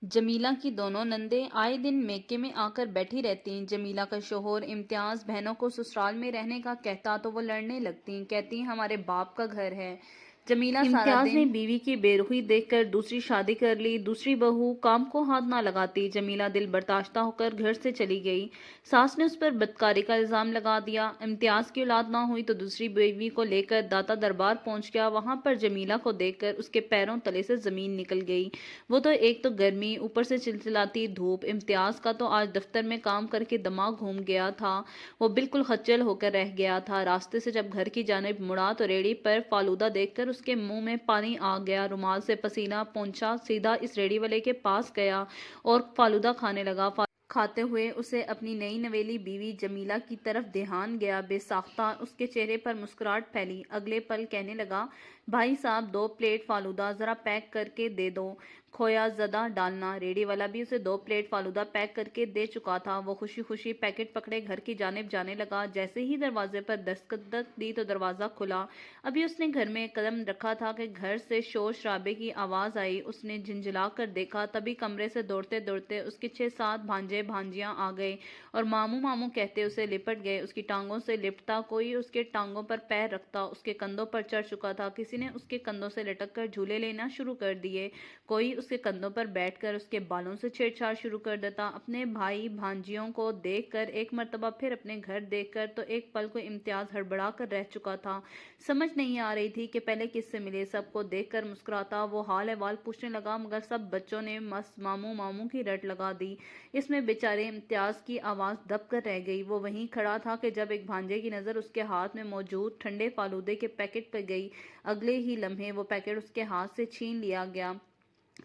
जमीला की दोनों नंदें आए दिन मेके में आकर बैठी रहती। जमीला का शोहर इम्तियाज बहनों को ससुराल में रहने का कहता तो वो लड़ने लगती, कहती हमारे बाप का घर है। जमीला सारा इम्तियाज ने दिन बीवी की बेरुखी देखकर दूसरी शादी कर ली। दूसरी बहू काम को हाथ ना लगाती। जमीला दिल बर्दाश्ता होकर घर से चली गई। सास ने उस पर बदकारी का इल्जाम लगा दिया। इम्तियाज की औलाद ना हुई तो दूसरी बीवी को लेकर दाता दरबार पहुंच गया। वहां पर जमीला को देखकर उसके पैरों तले से जमीन निकल गई। वो तो एक तो गर्मी, ऊपर से चिलचिलाती धूप। इम्तियाज का तो आज दफ्तर में काम करके दिमाग घूम गया था। वो बिल्कुल खच्चल होकर रह गया था। रास्ते से जब घर की जानिब मुड़ा तो रेड़ी पर फालूदा देखकर उसके मुंह में पानी आ गया। रुमाल से पसीना पोंछा, सीधा इस रेड़ी वाले के पास गया और फालूदा खाने लगा। खाते हुए उसे अपनी नई नवेली बीवी जमीला की तरफ ध्यान गया। बेसाख्ता उसके चेहरे पर मुस्कुराहट फैली। अगले पल कहने लगा, भाई साहब 2 प्लेट फालूदा जरा पैक करके दे दो, खोया ज़्यादा डालना। रेडी वाला भी उसे 2 प्लेट फालूदा पैक करके दे चुका था। वो खुशी खुशी पैकेट पकड़े घर की जानिब जाने लगा। जैसे ही दरवाजे पर दस्तक दी तो दरवाज़ा खुला। अभी उसने घर में कदम रखा था कि घर से शोर शराबे की आवाज़ आई। उसने झिंझला कर देखा, तभी कमरे से दौड़ते दौड़ते उसके 6-7 भांजे भांजियां आ गए और मामू मामू कहते उसे लिपट गए। उसकी टांगों से लिपटता, कोई उसके टांगों पर पैर रखता। उसके कंधों पर चढ़ चुका था। किसी ने उसके कंधों से लटक कर झूले लेना शुरू कर दिए। कोई उसके कंधों पर बैठकर उसके बालों से छेड़छाड़ शुरू कर देता। अपने भाई भांजियों को देखकर, एक मर्तबा फिर अपने घर देखकर तो एक पल को इम्तियाज हड़बड़ा कर रह चुका था। समझ नहीं आ रही थी कि पहले किससे मिले। सबको देखकर मुस्कुराता वो हाल अहवाल पूछने लगा, मगर सब बच्चों ने मस मामू मामू की रट लगा दी। इसमें बेचारे इम्तियाज की आवाज़ दब कर रह गई। वो वहीं खड़ा था कि जब एक भांजे की नज़र उसके हाथ में मौजूद ठंडे फालूदे के पैकेट पर गई। अगले ही लम्हे वो पैकेट उसके हाथ से छीन लिया गया।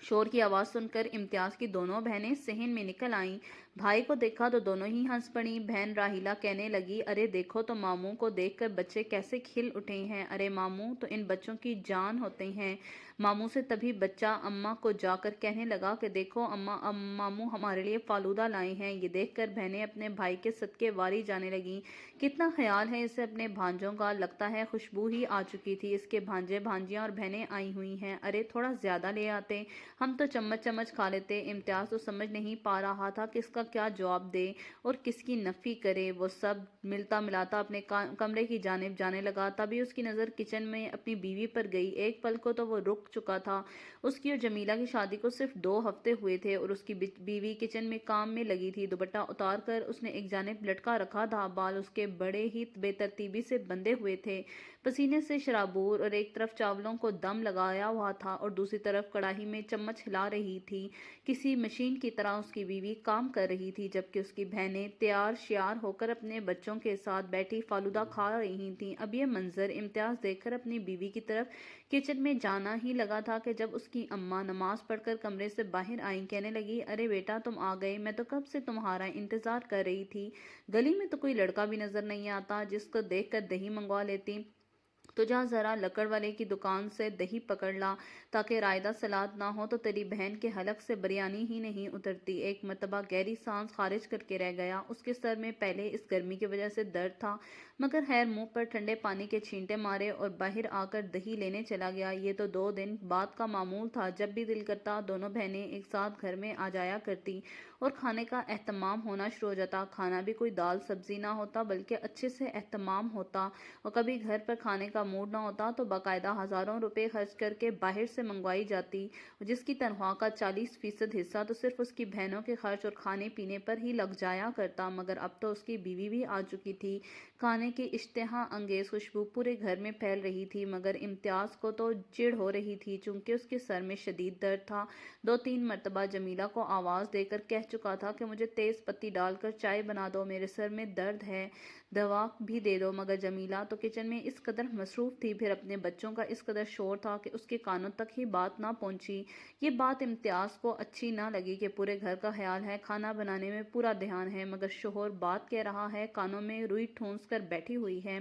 शोर की आवाज़ सुनकर इम्तियाज की दोनों बहनें सहन में निकल आईं। भाई को देखा तो दोनों ही हंस पड़ी। बहन राहिला कहने लगी, अरे देखो तो मामू को देखकर बच्चे कैसे खिल उठे हैं। अरे मामू तो इन बच्चों की जान होते हैं। मामू से तभी बच्चा अम्मा को जाकर कहने लगा कि देखो अम्मा, मामू हमारे लिए फालूदा लाए हैं। ये देखकर बहनें अपने भाई के सदके वारी जाने लगीं। कितना ख्याल है इसे अपने भांजों का। लगता है खुशबू ही आ चुकी थी। इसके भांजे भांजियां और बहनें आई हुई हैं। अरे थोड़ा ज्यादा ले आते, हम तो चम्मच चम्मच खा लेते। इम्तियाज तो समझ नहीं पा रहा था कि इसका क्या जवाब दे और किसकी नफी करे। वो सब मिलता मिलाता अपने कमरे की जानिब जाने लगा। तभी उसकी नज़र किचन में अपनी बीवी पर गई। एक पल को तो वो रुक चुका था। उसकी और जमीला की शादी को सिर्फ 2 हफ्ते हुए थे और उसकी बीवी किचन में काम में लगी थी। दुपट्टा उतार कर उसने एक जानिब लटका रखा था। बाल उसके बड़े ही बेतरतीबी से बंधे हुए थे। पसीने से शराबूर, और एक तरफ चावलों को दम लगाया हुआ था और दूसरी तरफ कढ़ाई में चम्मच हिला रही थी। किसी मशीन की तरह उसकी बीवी काम कर रही थी, जबकि उसकी बहनें तैयार श्यार होकर अपने बच्चों के साथ बैठी फालूदा खा रही थीं। अब यह मंजर इम्तियाज देखकर अपनी बीवी की तरफ किचन में जाना ही लगा था कि जब उसकी अम्मा नमाज पढ़कर कमरे से बाहर आई। कहने लगी, अरे बेटा तुम आ गए, मैं तो कब से तुम्हारा इंतजार कर रही थी। गली में तो कोई लड़का भी नजर नहीं आता जिसको देखकर दही मंगवा लेती। तो जा जरा लकड़ वाले की दुकान से दही पकड़ ला, ताकि रायदा सलाद ना हो तो तेरी बहन के हलक से बिरयानी ही नहीं उतरती। एक मर्तबा गहरी सांस खारिज करके रह गया। उसके सर में पहले इस गर्मी की वजह से दर्द था, मगर खैर मुंह पर ठंडे पानी के छींटे मारे और बाहर आकर दही लेने चला गया। ये तो 2 दिन बाद का मामूल था। जब भी दिल करता दोनों बहनें एक साथ घर में आ जाया करती और खाने का एहतमाम होना शुरू हो जाता। खाना भी कोई दाल सब्जी ना होता, बल्कि अच्छे से एहतमाम होता। और कभी घर पर खाने का मूड ना होता तो बाकायदा हज़ारों रुपए खर्च करके बाहर से मंगवाई जाती, जिसकी तनख्वाह का 40% हिस्सा तो सिर्फ उसकी बहनों के खर्च और खाने पीने पर ही लग जाया करता। मगर अब तो उसकी बीवी भी आ चुकी थी। खाने की इश्तेहा अंगेज खुशबू पूरे घर में फैल रही थी, मगर इम्तियाज को तो चिढ़ हो रही थी, चूंकि उसके सर में शदीद दर्द था। 2-3 मरतबा जमीला को आवाज़ देकर कह चुका था कि मुझे तेज़ पत्ती डालकर चाय बना दो, मेरे सर में दर्द है, दवा भी दे दो। मगर जमीला तो किचन में इस कदर मसरूफ़ थी, फिर अपने बच्चों का इस कदर शोर था कि उसके कानों तक ही बात ना पहुंची। ये बात इम्तियाज़ को अच्छी ना लगी कि पूरे घर का ख्याल है, खाना बनाने में पूरा ध्यान है, मगर शोहर बात कह रहा है, कानों में रुई ठूंस कर बैठी हुई है।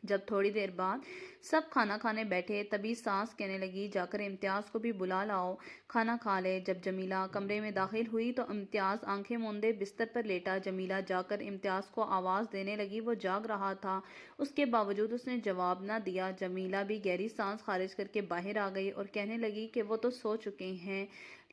जब थोड़ी देर बाद सब खाना खाने बैठे, तभी सास कहने लगी, जाकर इम्तियाज को भी बुला लाओ, खाना खा ले। जब जमीला कमरे में दाखिल हुई तो इम्तियाज आंखें मूंदे बिस्तर पर लेटा। जमीला जाकर इम्तियाज को आवाज़ देने लगी। वो जाग रहा था, उसके बावजूद उसने जवाब न दिया। जमीला भी गहरी सांस खारिज करके बाहर आ गई और कहने लगी कि वो तो सो चुके हैं,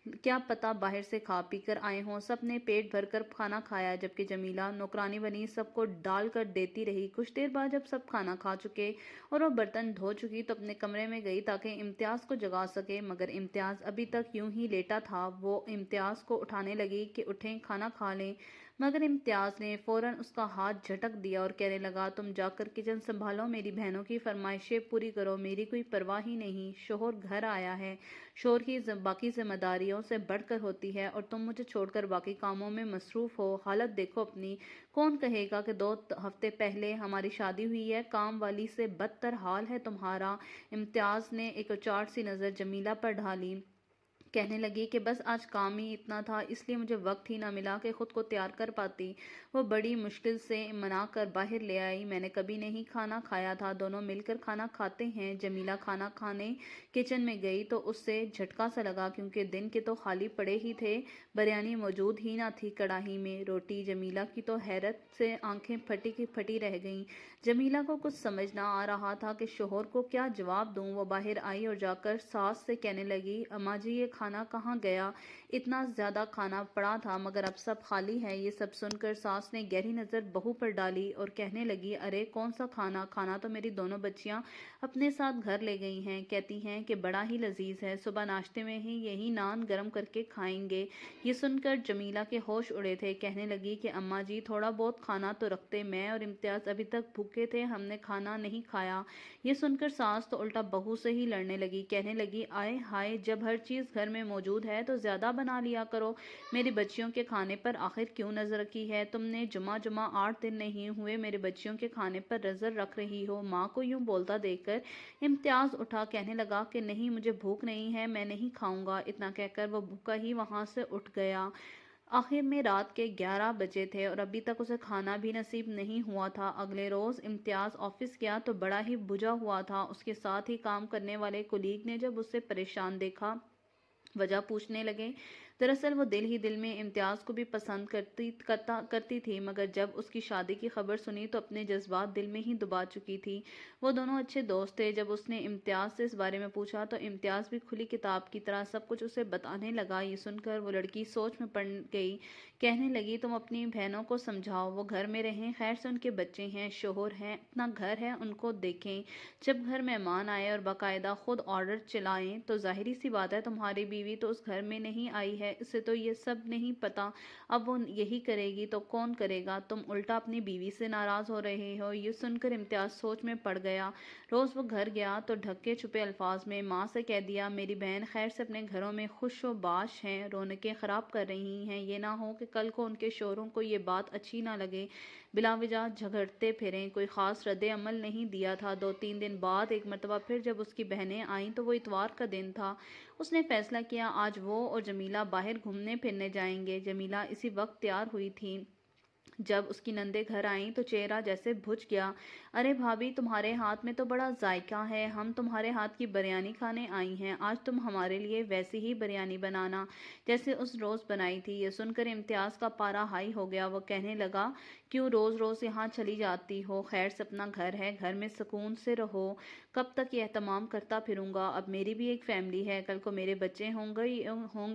کیا پتہ باہر سے کھا پی کر آئے ہوں۔ سب نے پیٹ بھر کر کھانا کھایا جبکہ جمیلہ نوکرانی بنی سب کو ڈال کر دیتی رہی۔ کچھ دیر بعد جب سب کھانا کھا چکے اور وہ برتن دھو چکی تو اپنے کمرے میں گئی تاکہ امتیاز کو جگا سکے، مگر امتیاز ابھی تک یوں ہی لیٹا تھا۔ وہ امتیاز کو اٹھانے لگی کہ اٹھیں کھانا کھا لیں، مگر امتیاز نے فوراً اس کا ہاتھ جھٹک دیا اور کہنے لگا تم جا کر کچن سنبھالو، میری بہنوں کی فرمائشیں پوری کرو، میری کوئی پرواہ ہی نہیں۔ شوہر گھر آیا ہے، شوہر کی باقی ذمہ داریوں سے بڑھ کر ہوتی ہے اور تم مجھے چھوڑ کر باقی کاموں میں مصروف ہو۔ حالت دیکھو اپنی، کون کہے گا کہ 2 ہفتے پہلے ہماری شادی ہوئی ہے، کام والی سے بدتر حال ہے تمہارا۔ امتیاز نے ایک اچاٹ سی نظر جمیلہ پر ڈالی، کہنے لگی کہ بس آج کام ہی اتنا تھا، اس لیے مجھے وقت ہی نہ ملا کہ خود کو تیار کر پاتی۔ وہ بڑی مشکل سے منا کر باہر لے آئی۔ میں نے کبھی نہیں کھانا کھایا تھا، دونوں مل کر کھانا کھاتے ہیں۔ جمیلہ کھانا کھانے کچن میں گئی تو اس سے جھٹکا سا لگا کیونکہ دن کے تو خالی پڑے ہی تھے، بریانی موجود ہی نہ تھی کڑاہی میں۔ روٹی جمیلہ کی تو حیرت سے آنکھیں پھٹی کی پھٹی رہ گئیں۔ جمیلہ کو کچھ سمجھ نہ آ رہا تھا کہ شوہر کو کیا جواب دوں۔ وہ باہر آئی اور جا کر ساس سے کہنے لگی اماں جی یہ کھانا کہاں گیا؟ اتنا زیادہ کھانا پڑا تھا مگر اب سب خالی ہے۔ یہ سب سن کر ساس نے گہری نظر بہو پر ڈالی اور کہنے لگی ارے کون سا کھانا؟ کھانا تو میری دونوں بچیاں اپنے ساتھ گھر لے گئی ہیں، کہتی ہیں کہ بڑا ہی لذیذ ہے، صبح ناشتے میں ہی یہی نان گرم کر کے کھائیں گے۔ یہ سن کر جمیلہ کے ہوش اڑے تھے، کہنے لگی کہ اماں جی تھوڑا بہت کھانا تو رکھتے، میں اور امتیاز ابھی تک بھوکے تھے، ہم نے کھانا نہیں کھایا۔ یہ سن کر ساس تو الٹا بہو سے ہی لڑنے لگی، کہنے لگی آئے ہائے جب ہر چیز گھر میں موجود ہے تو زیادہ بنا لیا کرو، میری بچیوں کے کھانے پر آخر کیوں نظر رکھی ہے؟ تم نے جمعہ 8 دن نہیں ہوئے میرے بچیوں کے کھانے پر نظر رکھ رہی ہو۔ ماں کو یوں بولتا دیکھ کر امتیاز اٹھا، کہنے لگا کہ نہیں مجھے بھوک نہیں ہے، میں نہیں کھاؤں گا۔ اتنا کہہ کر وہ بھوکا ہی وہاں سے اٹھ گیا۔ آخر میں رات کے 11 بجے تھے اور ابھی تک اسے کھانا بھی نصیب نہیں ہوا تھا۔ اگلے روز امتیاز آفس گیا تو بڑا ہی بجھا ہوا تھا۔ اس کے ساتھ ہی کام کرنے والے کولیگ نے جب اسے پریشان دیکھا، وجہ پوچھنے لگے۔ دراصل وہ دل ہی دل میں امتیاز کو بھی پسند کرتی تھی، مگر جب اس کی شادی کی خبر سنی تو اپنے جذبات دل میں ہی دبا چکی تھی۔ وہ دونوں اچھے دوست تھے۔ جب اس نے امتیاز سے اس بارے میں پوچھا تو امتیاز بھی کھلی کتاب کی طرح سب کچھ اسے بتانے لگا۔ یہ سن کر وہ لڑکی سوچ میں پڑ گئی، کہنے لگی تم اپنی بہنوں کو سمجھاؤ، وہ گھر میں رہیں، خیر سے ان کے بچے ہیں، شوہر ہیں، اپنا گھر ہے، ان کو دیکھیں۔ جب گھر مہمان آئے اور باقاعدہ خود آرڈر چلائیں تو ظاہری سی بات ہے تمہاری بیوی تو اس گھر میں نہیں آئی ہے، اسے تو یہ سب نہیں پتا، اب وہ یہی کرے گی تو کون کرے گا؟ تم الٹا اپنی بیوی سے ناراض ہو رہے ہو۔ یہ سن کر امتیاز سوچ میں پڑ گیا۔ روز وہ گھر گیا تو ڈھکے چھپے الفاظ میں ماں سے کہہ دیا میری بہن خیر سے اپنے گھروں میں خوش و باش ہیں، رونقیں خراب کر رہی ہیں، یہ نہ ہو کہ کل کو ان کے شوہروں کو یہ بات اچھی نہ لگے، بلا وجہ جھگڑتے پھریں۔ کوئی خاص رد عمل نہیں دیا تھا۔ 2-3 دن بعد ایک مرتبہ پھر جب اس کی بہنیں آئیں تو وہ اتوار کا دن تھا۔ اس نے فیصلہ کیا آج وہ اور جمیلہ باہر گھومنے پھرنے جائیں گے۔ جمیلہ اسی وقت تیار ہوئی تھی۔ جب اس کی نندیں گھر آئیں تو چہرہ جیسے بھج گیا۔ ارے بھابھی تمہارے ہاتھ میں تو بڑا ذائقہ ہے، ہم تمہارے ہاتھ کی بریانی کھانے آئی ہیں، آج تم ہمارے لیے ویسی ہی بریانی بنانا جیسے اس روز بنائی تھی۔ یہ سن کر امتیاز کا پارا ہائی ہو گیا۔ وہ کہنے لگا کیوں روز روز یہاں چلی جاتی ہو؟ خیر سے اپنا گھر ہے، گھر میں سکون سے رہو، کب تک یہ اہتمام کرتا پھروں گا؟ اب میری بھی ایک فیملی ہے، کل کو میرے بچے ہوں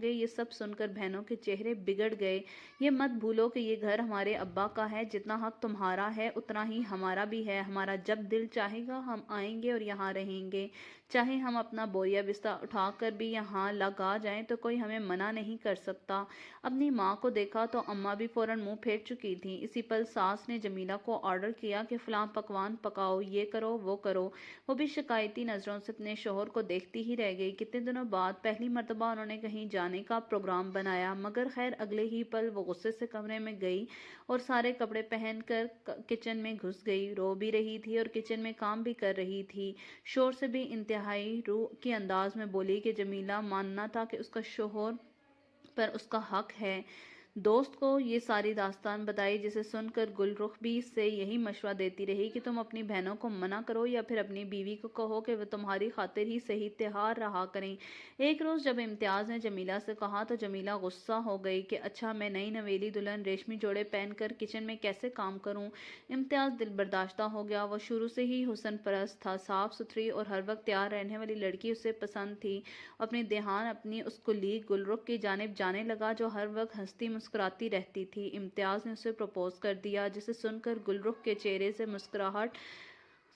گے۔ یہ سب سن کر بہنوں کے چہرے بگڑ گئے۔ یہ مت بھولو کہ یہ گھر ہمارے ابا کا ہے، جتنا حق تمہارا ہے اتنا ہی ہمارا بھی ہے، ہمارا جب دل چاہے گا ہم آئیں گے اور یہاں رہیں گے، چاہے ہم اپنا بوریا بستر اٹھا کر بھی یہاں لگا جائیں تو کوئی ہمیں منع نہیں کر سکتا۔ اپنی ماں کو دیکھا تو اماں بھی فوراً منہ پھیر چکی تھیں۔ اسی پل ساس نے جمیلہ کو آرڈر کیا کہ فلاں پکوان پکاؤ، یہ کرو وہ کرو۔ وہ بھی شکایتی نظروں سے اپنے شوہر کو دیکھتی ہی رہ گئی۔ کتنے دنوں بعد پہلی مرتبہ انہوں نے کہیں جانے کا پروگرام بنایا، مگر خیر اگلے ہی پل وہ غصے سے کمرے میں گئی اور سارے کپڑے پہن کر کچن میں گھس گئی، رو بھی رہی تھی اور کچن میں کام بھی کر رہی تھی۔ شور سے بھی انتہائی روح کے انداز میں بولی کہ جمیلہ ماننا تھا کہ اس کا شوہر پر اس کا حق ہے، दोस्त को ये सारी दास्तान बताई, जिसे सुनकर गुलरुख भी इससे यही मशवरा देती रही कि तुम अपनी बहनों को मना करो या फिर अपनी बीवी को कहो कि वो तुम्हारी खातिर ही सही त्योहार रहा करें। एक रोज़ जब इम्तियाज़ ने जमीला से कहा तो जमीला गुस्सा हो गई कि अच्छा, मैं नई नवेली दुल्हन रेशमी जोड़े पहनकर किचन में कैसे काम करूं। इम्तियाज़ दिल बर्दाश्ता हो गया। वो शुरू से ही हुस्न परस्त था, साफ सुथरी और हर वक्त तैयार रहने वाली लड़की उसे पसंद थी। अपनी ध्यान अपनी उस कुलीग गुलरुख की जानिब जाने लगा, जो हर वक्त हंसती मुस्कुराती रहती थी। इम्तियाज़ ने उसे प्रपोज कर दिया, जिसे सुनकर गुलरुख के चेहरे से मुस्कुराहट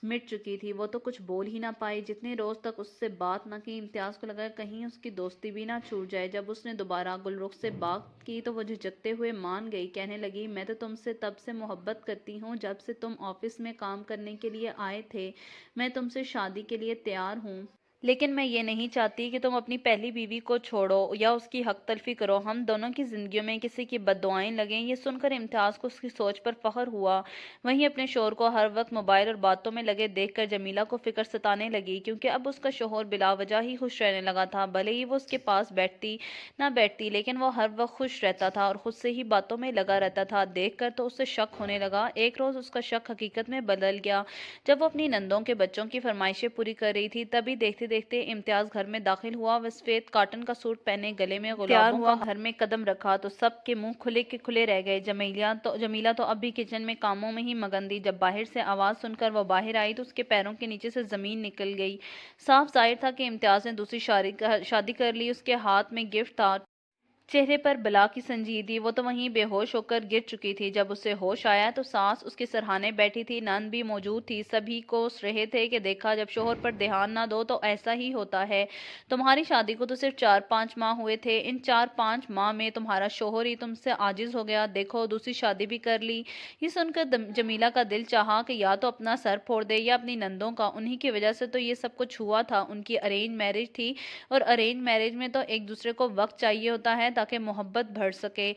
मिट चुकी थी। वो तो कुछ बोल ही ना पाई। जितने रोज तक उससे बात ना की, इम्तियाज़ को लगा कहीं उसकी दोस्ती भी ना छूट जाए। जब उसने दोबारा गुलरुख से बात की तो वो झिझकते हुए मान गई। कहने लगी, मैं तो तुमसे तब से मोहब्बत करती हूँ जब से तुम ऑफिस में काम करने के लिए आए थे। मैं तुमसे शादी के लिए तैयार हूँ, लेकिन मैं ये नहीं चाहती कि तुम अपनी पहली बीवी को छोड़ो या उसकी हक तलफी करो। हम दोनों की ज़िंदगियों में किसी की बद्दुआएं लगें। ये सुनकर इम्तियाज़ को उसकी सोच पर फ़ख्र हुआ। वहीं अपने शोहर को हर वक्त मोबाइल और बातों में लगे देखकर जमीला को फ़िक्र सताने लगी, क्योंकि अब उसका शोहर बिलावजह ही खुश रहने लगा था। भले ही वो उसके पास बैठती ना बैठती, लेकिन वो हर वक्त खुश रहता था और खुद से ही बातों में लगा रहता था। देखकर तो उससे शक होने लगा। एक रोज़ उसका शक हकीकत में बदल गया। जब वो अपनी नंदों के बच्चों की फरमाइशें पूरी कर रही थी, तभी देखते देखते इम्तियाज़ घर में दाखिल हुआ। वह सफेद कॉटन का सूट पहने, गले में गुलाबों का घर में कदम रखा तो सबके मुंह खुले के खुले रह गए। जमीला तो अब भी किचन में कामों में ही मगन थी। जब बाहर से आवाज़ सुनकर वो बाहर आई तो उसके पैरों के नीचे से ज़मीन निकल गई। साफ जाहिर था कि इम्तियाज़ ने दूसरी शादी कर ली। उसके हाथ में गिफ्ट था, चेहरे पर बला की संजीदगी। वो तो वहीं बेहोश होकर गिर चुकी थी। जब उसे होश आया तो सास उसके सरहाने बैठी थी, नंद भी मौजूद थी। सभी कोस रहे थे कि देखा, जब शोहर पर ध्यान ना दो तो ऐसा ही होता है। तुम्हारी शादी को तो सिर्फ 4-5 माह हुए थे। इन 4-5 माह में तुम्हारा शोहर ही तुमसे आजिज हो गया। देखो, दूसरी शादी भी कर ली। ये सुनकर जमीला का दिल चाहा कि या तो अपना सर फोड़ दे या अपनी नंदों का। उन्हीं की वजह से तो ये सब कुछ हुआ था। उनकी अरेंज मैरिज थी और अरेंज मैरिज में तो एक दूसरे को वक्त चाहिए होता है ताकि मोहब्बत बढ़ सके।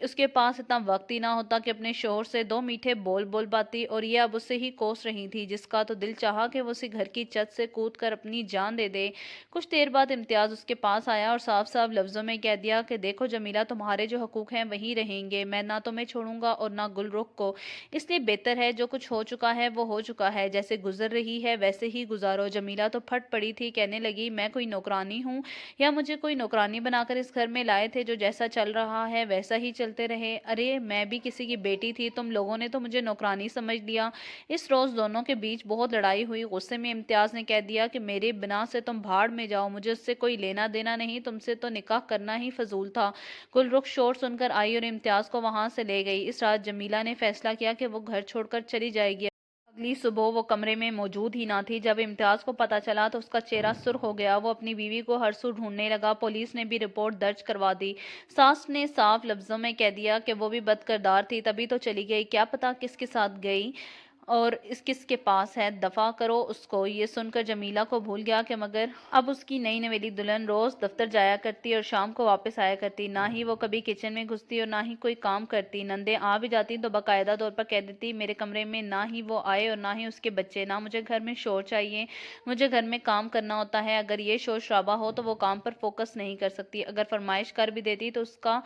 उसके पास इतना वक्त ही ना होता कि अपने शोहर से 2 मीठे बोल पाती, और ये अब उससे ही कोस रही थी, जिसका तो दिल चाहा कि वो उसी घर की छत से कूद कर अपनी जान दे दे। कुछ देर बाद इम्तियाज़ उसके पास आया और साफ साफ लफ्ज़ों में कह दिया कि देखो जमीला, तुम्हारे जो हकूक हैं वही रहेंगे। मैं ना तुम्हें छोड़ूंगा और ना गुलरुख को। इसलिए बेहतर है, जो कुछ हो चुका है वो हो चुका है। जैसे गुजर रही है वैसे ही गुजारो। जमीला तो फट पड़ी थी, कहने लगी, मैं कोई नौकरानी हूँ या मुझे कोई नौकरानी बनाकर इस घर में लाए थे जो जैसा चल रहा है वैसा ही चलते रहे। अरे, मैं भी किसी की बेटी थी, तुम लोगों ने तो मुझे नौकरानी समझ लिया। इस रोज दोनों के बीच बहुत लड़ाई हुई। गुस्से में इम्तियाज ने कह दिया कि मेरे बिना से तुम भाड़ में जाओ, मुझे उससे कोई लेना देना नहीं, तुमसे तो निकाह करना ही फजूल था। गुलरुख शोर सुनकर आई और इम्तियाज को वहां से ले गई। इस रात जमीला ने फैसला किया कि वो घर छोड़कर चली जाएगी। अगली सुबह वो कमरे में मौजूद ही ना थी। जब इम्तियाज को पता चला तो उसका चेहरा सुर्ख हो गया। वो अपनी बीवी को हर सू ढूंढने लगा। पुलिस ने भी रिपोर्ट दर्ज करवा दी। सास ने साफ लफ्जों में कह दिया कि वो भी बदकिरदार थी, तभी तो चली गई। क्या पता किसके साथ गई और किसके पास है, दफा करो उसको। ये सुनकर जमीला को भूल गया कि मगर अब उसकी नई नवेली दुल्हन रोज दफ्तर जाया करती और शाम को वापस आया करती। ना ही वो कभी किचन में घुसती और ना ही कोई काम करती। नंदे आ भी जाती तो बाकायदा तौर पर कह देती, मेरे कमरे में ना ही वो आए और ना ही उसके बच्चे। ना मुझे घर में शोर चाहिए, मुझे घर में काम करना होता है। अगर ये शोर शराबा हो तो वो काम पर फोकस नहीं कर सकती। अगर फरमाइश कर भी देती तो उसका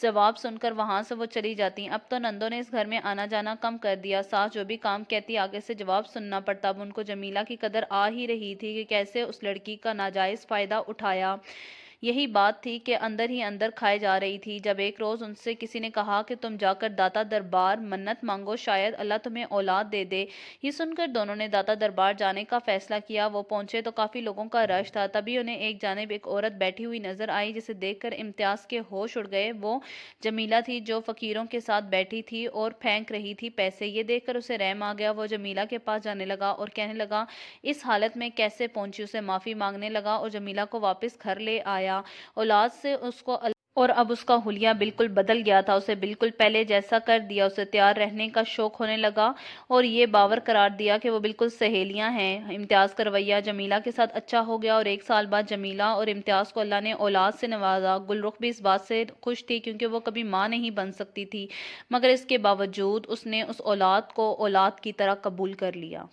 जवाब सुनकर वहां से वो चली जाती। अब तो नंदों ने इस घर में आना जाना कम कर दिया। सास जो भी काम कहती आगे से जवाब सुनना पड़ता। अब उनको जमीला की कदर आ ही रही थी कि कैसे उस लड़की का नाजायज फायदा उठाया। यही बात थी कि अंदर ही अंदर खाए जा रही थी। जब एक रोज उनसे किसी ने कहा कि तुम जाकर दाता दरबार मन्नत मांगो, शायद अल्लाह तुम्हें औलाद दे दे। ये सुनकर दोनों ने दाता दरबार जाने का फैसला किया। वो पहुंचे तो काफी लोगों का रश था। तभी उन्हें एक जानिब एक औरत बैठी हुई नजर आई, जिसे देखकर इम्तियाज के होश उड़ गए। वो जमीला थी जो फकीरों के साथ बैठी थी और फेंक रही थी पैसे। ये देखकर उसे रहम आ गया। वो जमीला के पास जाने लगा और कहने लगा, इस हालत में कैसे पहुंची। उसे माफी मांगने लगा और जमीला को वापस घर ले आया। औलाद से उसको और अब उसका हुलिया बिल्कुल बदल गया था। उसे बिल्कुल पहले जैसा कर दिया। उसे तैयार रहने का शौक होने लगा और ये बावर करार दिया कि वो बिल्कुल सहेलियां हैं। इम्तियाज का रवैया जमीला के साथ अच्छा हो गया और 1 साल बाद जमीला और इम्तियाज को अल्लाह ने औलाद से नवाजा। गुलरुख भी इस बात से खुश थी, क्योंकि वो कभी माँ नहीं बन सकती थी, मगर इसके बावजूद उसने उस औलाद को औलाद की तरह कबूल कर लिया।